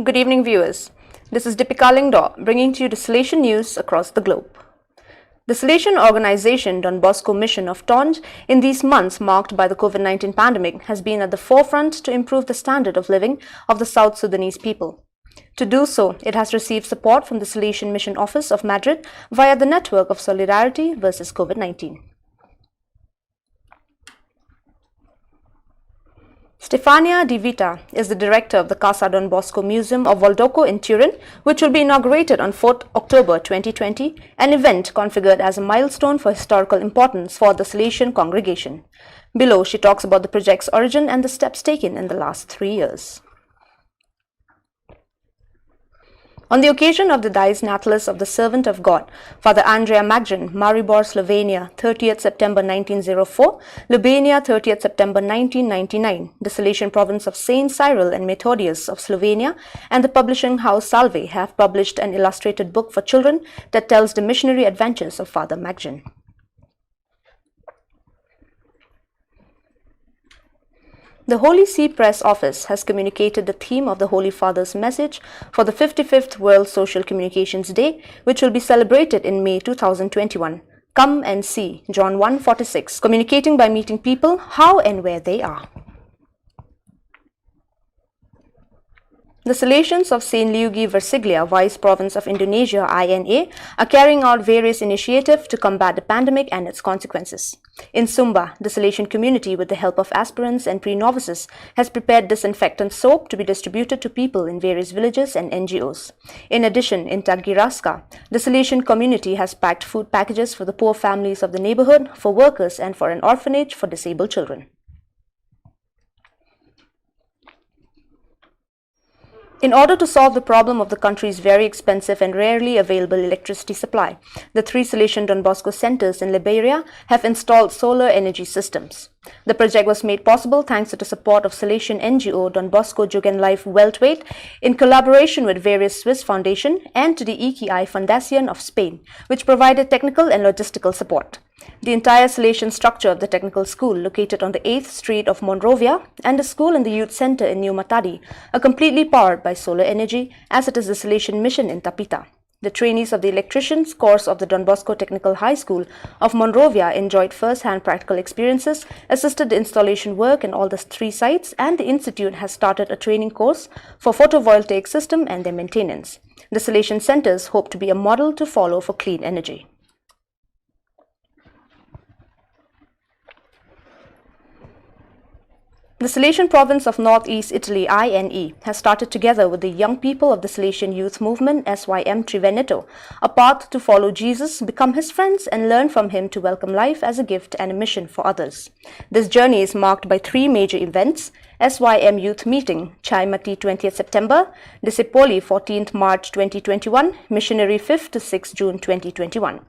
Good evening, viewers. This is Deepika Lingdor bringing to you the Salesian news across the globe. The Salesian organization Don Bosco mission of Tonj in these months marked by the COVID-19 pandemic has been at the forefront to improve the standard of living of the South Sudanese people. To do so, it has received support from the Salesian Mission Office of Madrid via the Network of Solidarity versus COVID-19. Stefania Di Vita is the director of the Casa Don Bosco Museum of Valdoco in Turin, which will be inaugurated on 4th October 2020, an event configured as a milestone for historical importance for the Salesian congregation. Below, she talks about the project's origin and the steps taken in the last 3 years. On the occasion of the Dies Natalis of the Servant of God, Father Andrea Magdrin, Maribor, Slovenia, 30th September 1904, Ljubljana, 30th September 1999, the Salesian province of Saint Cyril and Methodius of Slovenia, and the publishing house Salve have published an illustrated book for children that tells the missionary adventures of Father Magdrin. The Holy See Press Office has communicated the theme of the Holy Father's message for the 55th World Social Communications Day, which will be celebrated in May 2021. Come and see, John 1:46, communicating by meeting people how and where they are. The Salesians of St. Luigi Versiglia, Vice Province of Indonesia, INA, are carrying out various initiatives to combat the pandemic and its consequences. In Sumba, the Salesian community, with the help of aspirants and pre-novices, has prepared disinfectant soap to be distributed to people in various villages and NGOs. In addition, in Tagiraska, the Salesian community has packed food packages for the poor families of the neighborhood, for workers, and for an orphanage for disabled children. In order to solve the problem of the country's very expensive and rarely available electricity supply, the 3 Salesian Don Bosco centers in Liberia have installed solar energy systems. The project was made possible thanks to the support of Salesian NGO Don Bosco Jugendlife Weltweit in collaboration with various Swiss foundations and to the EKI Fundación of Spain, which provided technical and logistical support. The entire Salesian structure of the technical school, located on the 8th Street of Monrovia, and the school and the youth center in New Matadi are completely powered by solar energy, as it is the Salesian mission in Tapita. The trainees of the electricians course of the Don Bosco Technical High School of Monrovia enjoyed first-hand practical experiences, assisted the installation work in all the 3 sites, and the institute has started a training course for photovoltaic system and their maintenance. The Salesian centers hope to be a model to follow for clean energy. The Salesian province of Northeast Italy, INE, has started together with the young people of the Salesian youth movement, SYM Triveneto, a path to follow Jesus, become his friends, and learn from him to welcome life as a gift and a mission for others. This journey is marked by 3 major events: SYM Youth Meeting, Chaimati 20th September, Disipoli 14th March 2021, Missionary 5th to 6th June 2021.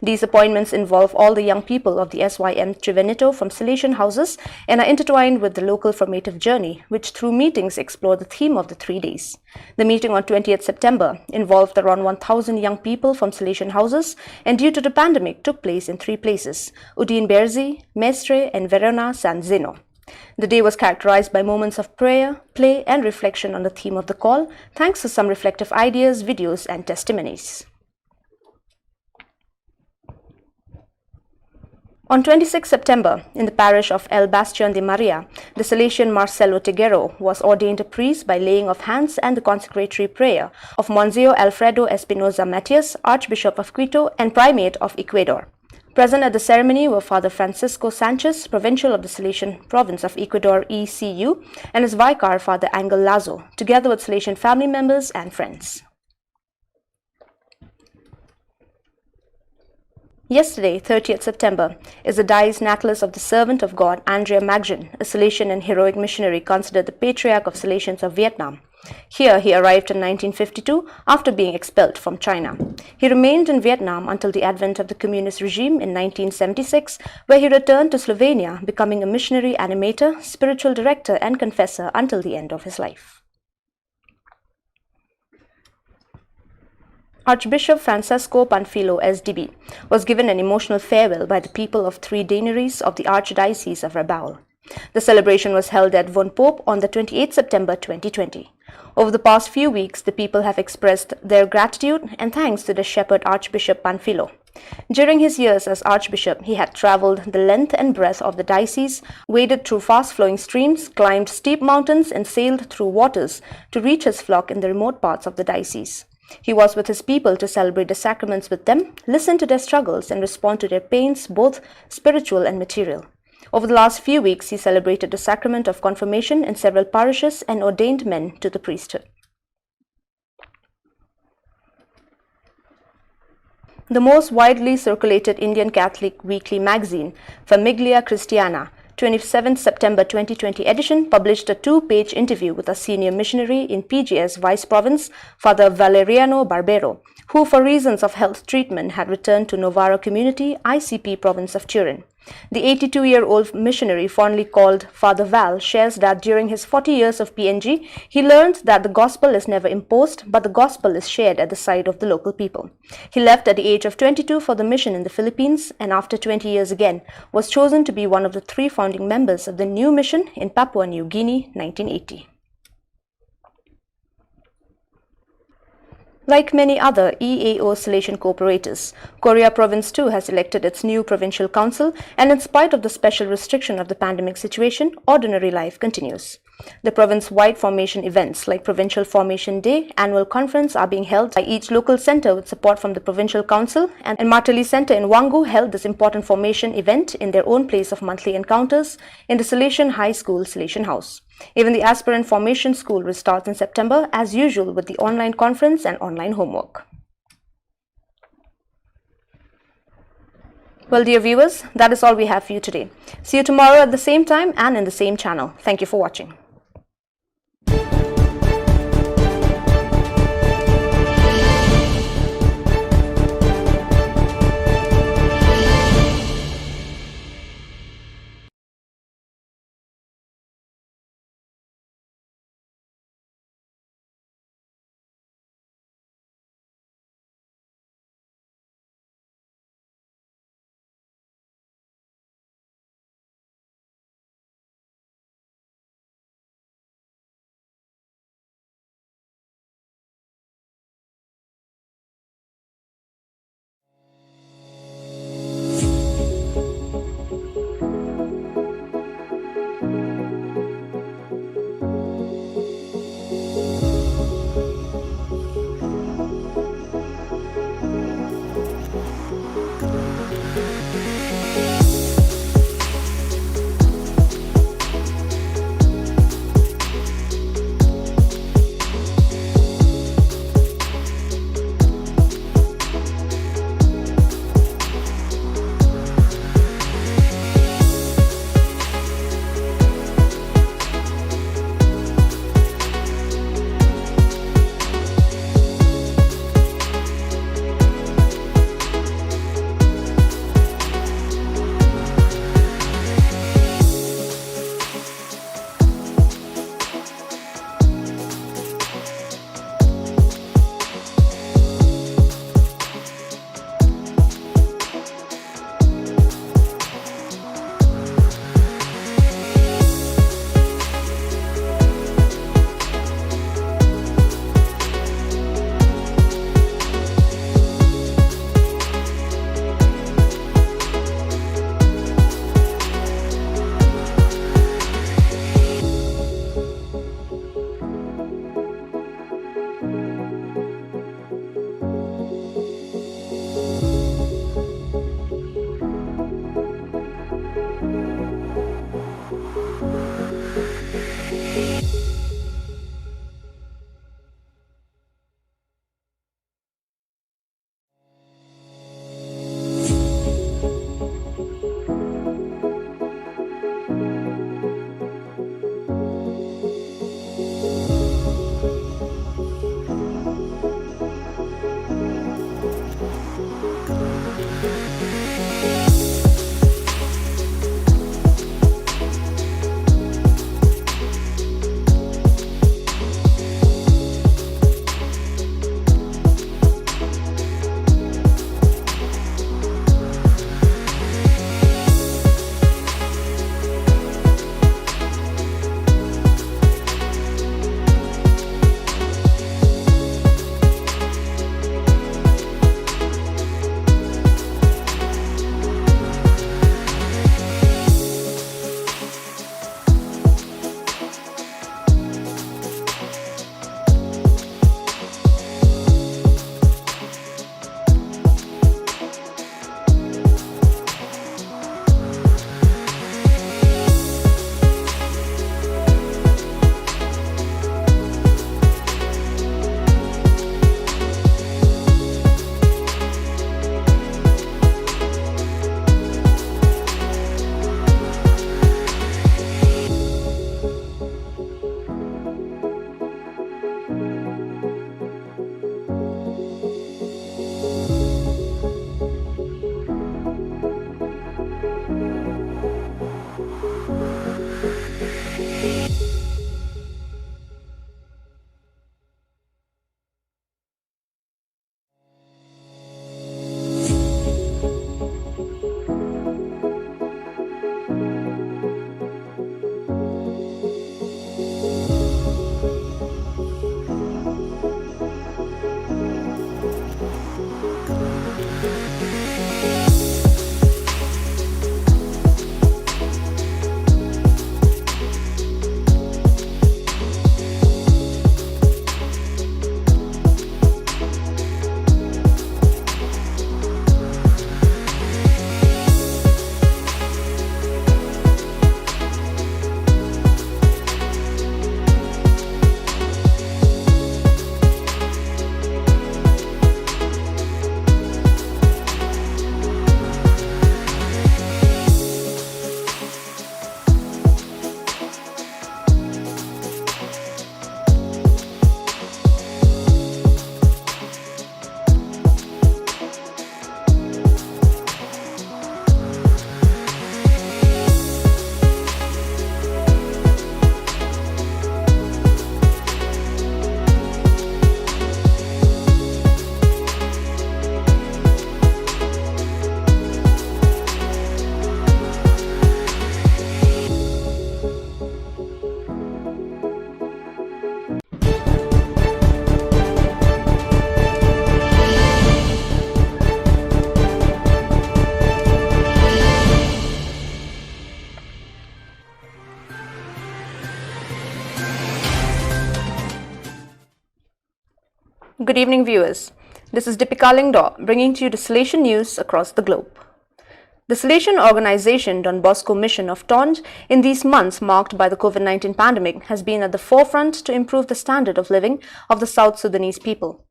These appointments involve all the young people of the SYM Triveneto from Salesian houses and are intertwined with the local formative journey, which through meetings explore the theme of the 3 days. The meeting on 20th September involved around 1,000 young people from Salesian houses and due to the pandemic took place in 3 places: Udine Berzi, Mestre and Verona San Zeno. The day was characterized by moments of prayer, play and reflection on the theme of the call, thanks to some reflective ideas, videos and testimonies. On 26 September, in the parish of El Bastión de María, the Salesian Marcelo Teguero was ordained a priest by laying of hands and the consecratory prayer of Monsignor Alfredo Espinoza Matias, Archbishop of Quito and Primate of Ecuador. Present at the ceremony were Father Francisco Sanchez, Provincial of the Salesian Province of Ecuador ECU, and his vicar Father Angel Lazo, together with Salesian family members and friends. Yesterday, 30th September, is the Dies Natalis of the Servant of God, Andrea Magdrin, a Salesian and heroic missionary considered the patriarch of Salesians of Vietnam. Here he arrived in 1952 after being expelled from China. He remained in Vietnam until the advent of the communist regime in 1976, where he returned to Slovenia, becoming a missionary animator, spiritual director and confessor until the end of his life. Archbishop Francesco Panfilo, SDB, was given an emotional farewell by the people of 3 deaneries of the Archdiocese of Rabaul. The celebration was held at Von Pope on the 28th September 2020. Over the past few weeks, the people have expressed their gratitude and thanks to the shepherd Archbishop Panfilo. During his years as Archbishop, he had traveled the length and breadth of the diocese, waded through fast-flowing streams, climbed steep mountains, and sailed through waters to reach his flock in the remote parts of the diocese. He was with his people to celebrate the sacraments with them, listen to their struggles, and respond to their pains, both spiritual and material. Over the last few weeks, he celebrated the sacrament of confirmation in several parishes and ordained men to the priesthood. The most widely circulated Indian Catholic weekly magazine, Famiglia Christiana, 27 September 2020 edition, published a two-page interview with a senior missionary in PGS Vice Province, Father Valeriano Barbero, who for reasons of health treatment had returned to Novara Community, ICP Province of Turin. The 82-year-old missionary, fondly called Father Val, shares that during his 40 years of PNG, he learned that the gospel is never imposed, but the gospel is shared at the side of the local people. He left at the age of 22 for the mission in the Philippines, and after 20 years again, was chosen to be one of the 3 founding members of the new mission in Papua New Guinea, 1980. Like many other EAO Salesian cooperators, Korea Province too has elected its new provincial council, and in spite of the special restriction of the pandemic situation, ordinary life continues. The province-wide formation events like Provincial Formation Day, annual conference are being held by each local center with support from the Provincial Council, and Martelli Center in Wangu held this important formation event in their own place of monthly encounters in the Salesian High School Salesian House. Even the aspirant formation school restarts in September as usual with the online conference and online homework. Well, dear viewers, that is all we have for you today. See you tomorrow at the same time and in the same channel. Thank you for watching. Good evening, viewers. This is Deepika Lingdor bringing to you the Salesian news across the globe. The Salesian organization Don Bosco Mission of Tonj in these months marked by the COVID-19 pandemic has been at the forefront to improve the standard of living of the South Sudanese people.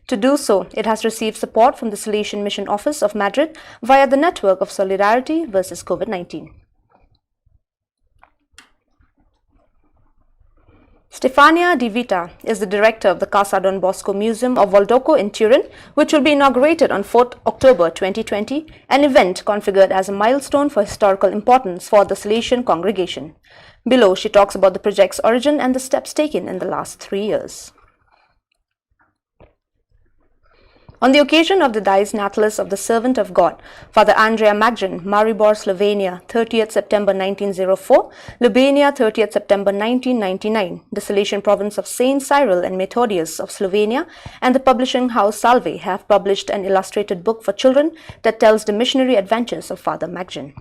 To do so, it has received support from the Salesian Mission Office of Madrid via the Network of Solidarity versus COVID-19. Stefania Di Vita is the director of the Casa Don Bosco Museum of Valdoco in Turin, which will be inaugurated on 4th October 2020, an event configured as a milestone for historical importance for the Salesian congregation. Below, she talks about the project's origin and the steps taken in the last 3 years. On the occasion of the Dies Natalis of the Servant of God, Father Andrea Magdren, Maribor, Slovenia, 30th September 1904, Ljubljana, 30th September 1999, the Salesian province of Saint Cyril and Methodius of Slovenia, and the publishing house Salve have published an illustrated book for children that tells the missionary adventures of Father Magdren.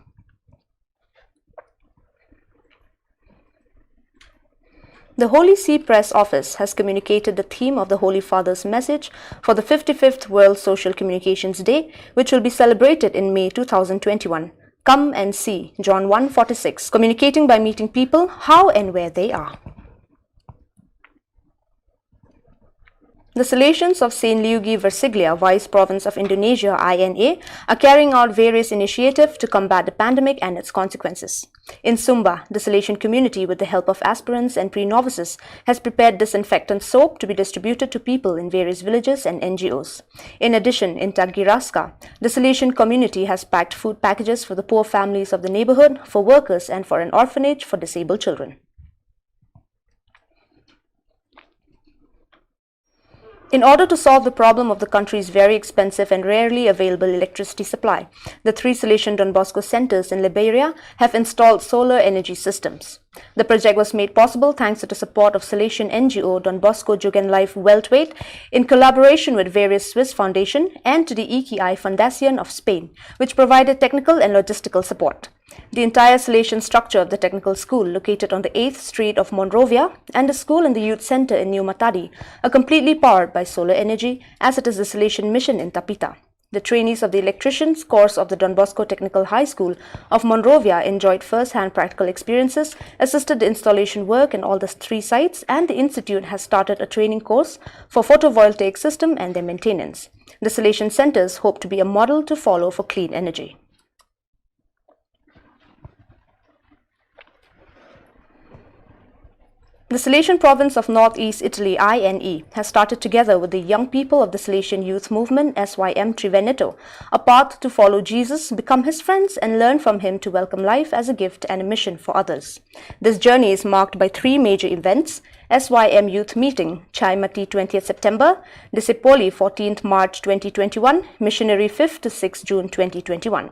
The Holy See Press Office has communicated the theme of the Holy Father's message for the 55th World Social Communications Day, which will be celebrated in May 2021. Come and see, John 1:46, communicating by meeting people how and where they are. The Salesians of St. Luigi Versiglia, Vice Province of Indonesia, INA, are carrying out various initiatives to combat the pandemic and its consequences. In Sumba, the Salesian community, with the help of aspirants and pre-novices, has prepared disinfectant soap to be distributed to people in various villages and NGOs. In addition, in Tagiraska, the Salesian community has packed food packages for the poor families of the neighborhood, for workers, and for an orphanage for disabled children. In order to solve the problem of the country's very expensive and rarely available electricity supply, the 3 Salesian Don Bosco centers in Liberia have installed solar energy systems. The project was made possible thanks to the support of Salesian NGO Don Bosco Jugendlife Weltweit in collaboration with various Swiss foundations and to the EKI Fundación of Spain, which provided technical and logistical support. The entire Salesian structure of the technical school, located on the 8th Street of Monrovia, and the school and the youth center in New Matadi are completely powered by solar energy, as it is the Salesian mission in Tapita. The trainees of the electricians course of the Don Bosco Technical High School of Monrovia enjoyed first-hand practical experiences, assisted the installation work in all the 3 sites, and the institute has started a training course for photovoltaic system and their maintenance. The Salesian centers hope to be a model to follow for clean energy. The Salesian province of Northeast Italy, INE, has started together with the young people of the Salesian youth movement, SYM Triveneto, a path to follow Jesus, become his friends, and learn from him to welcome life as a gift and a mission for others. This journey is marked by 3 major events: SYM Youth Meeting, Chaimati 20th September, Disipoli 14th March 2021, Missionary 5th to 6th June 2021.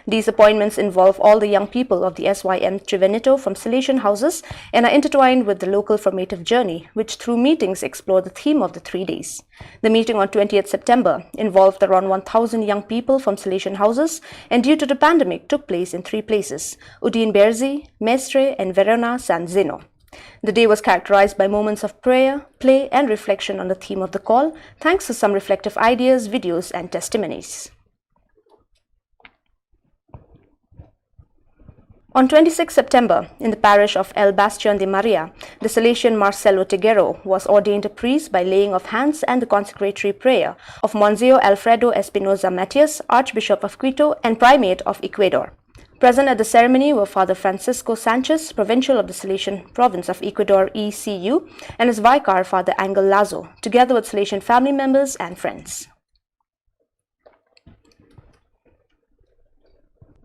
These appointments involve all the young people of the SYM Triveneto from Salesian houses and are intertwined with the local formative journey, which through meetings explore the theme of the 3 days. The meeting on 20th September involved around 1,000 young people from Salesian houses and due to the pandemic took place in 3 places: Udine Berzi, Mestre and Verona San Zeno. The day was characterized by moments of prayer, play and reflection on the theme of the call, thanks to some reflective ideas, videos and testimonies. On 26 September, in the parish of El Bastión de María, the Salesian Marcelo Teguero was ordained a priest by laying of hands and the consecratory prayer of Monsignor Alfredo Espinoza Matias, Archbishop of Quito and Primate of Ecuador. Present at the ceremony were Father Francisco Sanchez, Provincial of the Salesian Province of Ecuador ECU, and his vicar Father Angel Lazo, together with Salesian family members and friends.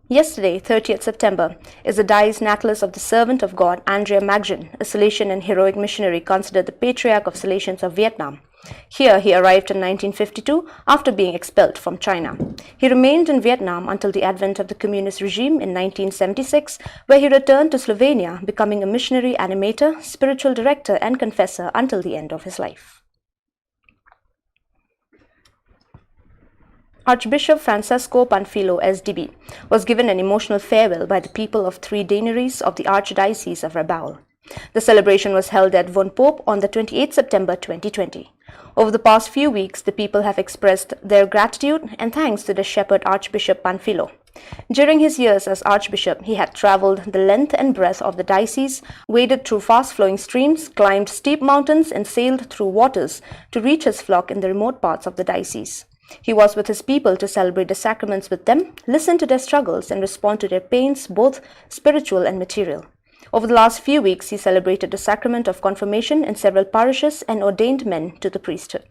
Yesterday, 30th September, is the Dies Natalis of the Servant of God, Andrea Magdren, a Salesian and heroic missionary considered the patriarch of Salesians of Vietnam. Here, he arrived in 1952 after being expelled from China. He remained in Vietnam until the advent of the communist regime in 1976, where he returned to Slovenia, becoming a missionary animator, spiritual director, and confessor until the end of his life. Archbishop Francesco Panfilo, SDB, was given an emotional farewell by the people of 3 deaneries of the Archdiocese of Rabaul. The celebration was held at Von Pope on the 28th September 2020. Over the past few weeks, the people have expressed their gratitude and thanks to the Shepherd Archbishop Panfilo. During his years as Archbishop, he had travelled the length and breadth of the diocese, waded through fast-flowing streams, climbed steep mountains and sailed through waters to reach his flock in the remote parts of the diocese. He was with his people to celebrate the sacraments with them, listen to their struggles and respond to their pains, both spiritual and material. Over the last few weeks, he celebrated the sacrament of confirmation in several parishes and ordained men to the priesthood.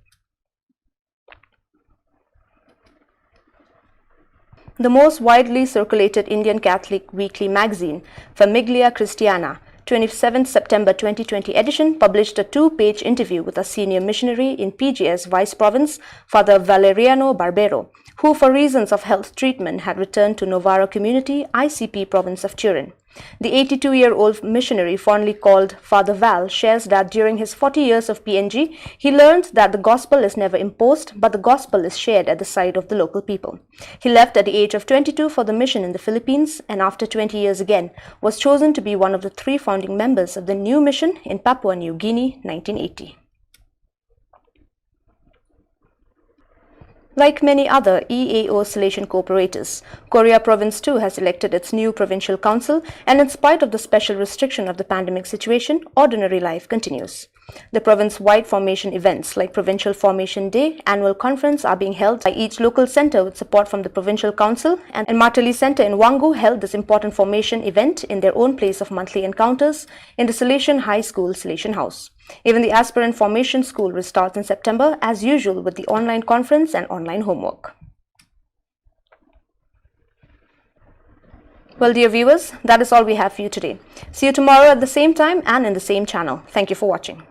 The most widely circulated Indian Catholic weekly magazine, Famiglia Christiana, 27 September 2020 edition, published a 2-page interview with a senior missionary in PGS Vice Province, Father Valeriano Barbero, who for reasons of health treatment had returned to Novara Community, ICP Province of Turin. The 82-year-old missionary, fondly called Father Val, shares that during his 40 years of PNG, he learned that the gospel is never imposed, but the gospel is shared at the side of the local people. He left at the age of 22 for the mission in the Philippines, and after 20 years again, was chosen to be one of the 3 founding members of the new mission in Papua New Guinea, 1980. Like many other EAO Salesian cooperators, Korea Province too has elected its new provincial council, and in spite of the special restriction of the pandemic situation, ordinary life continues. The province-wide formation events like Provincial Formation Day, Annual Conference are being held by each local centre with support from the Provincial Council, and Martali Centre in Wangu held this important formation event in their own place of monthly encounters in the Salesian High School Salesian House. Even the aspirant formation school restarts in September as usual with the online conference and online homework. Well, dear viewers, that is all we have for you today. See you tomorrow at the same time and in the same channel. Thank you for watching.